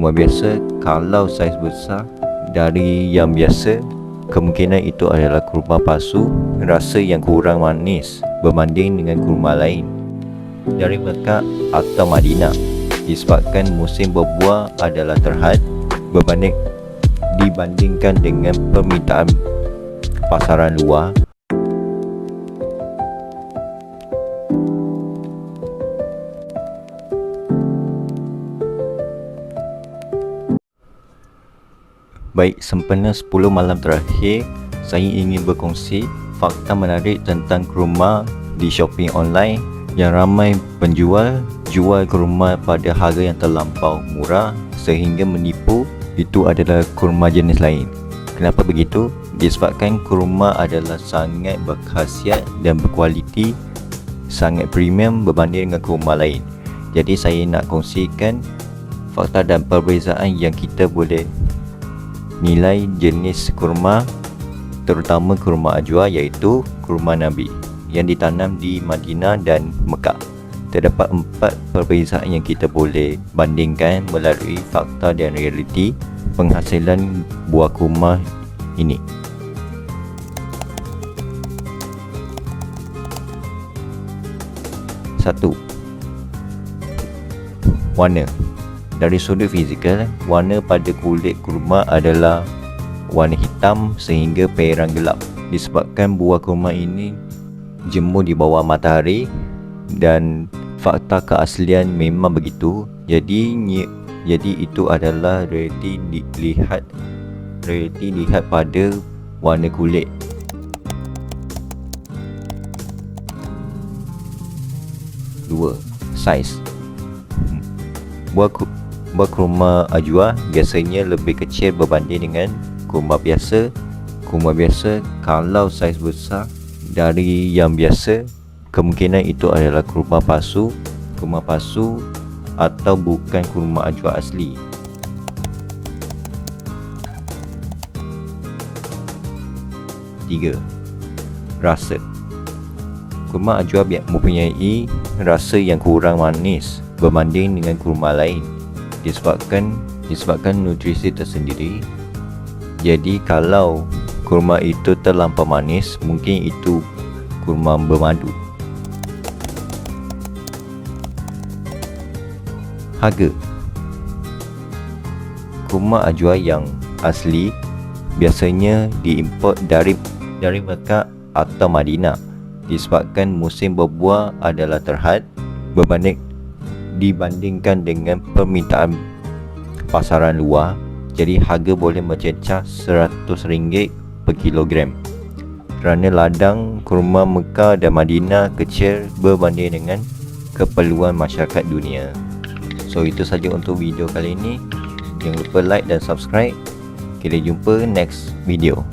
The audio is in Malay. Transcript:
Kurma biasa kalau saiz besar dari yang biasa, kemungkinan itu adalah kurma palsu, rasa yang kurang manis berbanding dengan kurma lain dari Mekah atau Madinah, disebabkan musim berbuah adalah terhad dibandingkan dengan permintaan pasaran luar. Baik, sempena 10 malam terakhir, saya ingin berkongsi fakta menarik tentang kurma di shopping online yang ramai penjual jual kurma pada harga yang terlampau murah sehingga menipu itu adalah kurma jenis lain. Kenapa begitu? Disebabkan kurma adalah sangat berkhasiat dan berkualiti, sangat premium berbanding dengan kurma lain. Jadi saya nak kongsikan fakta dan perbezaan yang kita boleh nilai jenis kurma, terutama kurma ajwa, iaitu kurma Nabi yang ditanam di Madinah dan Mekah. Terdapat 4 perbezaan yang kita boleh bandingkan melalui fakta dan realiti penghasilan buah kurma ini. Satu, warna. Dari sudut fizikal, warna pada kulit kurma adalah warna hitam sehingga perang gelap, disebabkan buah kurma ini jemur di bawah matahari, dan fakta keaslian memang begitu. Jadi itu adalah realiti dilihat pada warna kulit. Dua, saiz. Buah kurma ajwa biasanya lebih kecil berbanding dengan kurma biasa. Kurma biasa kalau saiz besar dari yang biasa, kemungkinan itu adalah kurma palsu atau bukan kurma ajwa asli. Tiga, rasa. Kurma ajwa mempunyai rasa yang kurang manis berbanding dengan kurma lain, disebabkan nutrisi tersendiri. Jadi kalau kurma itu terlampau manis, mungkin itu kurma bermadu. Harga. Kurma ajwa yang asli biasanya diimport dari Mekah atau Madinah, disebabkan musim berbuah adalah terhad dibandingkan dengan permintaan pasaran luar. Jadi harga boleh mencecah RM100 per kilogram kerana ladang kurma Mekah dan Madinah kecil berbanding dengan keperluan masyarakat dunia. So itu saja untuk video kali ini. Jangan lupa like dan subscribe. Kita jumpa next video.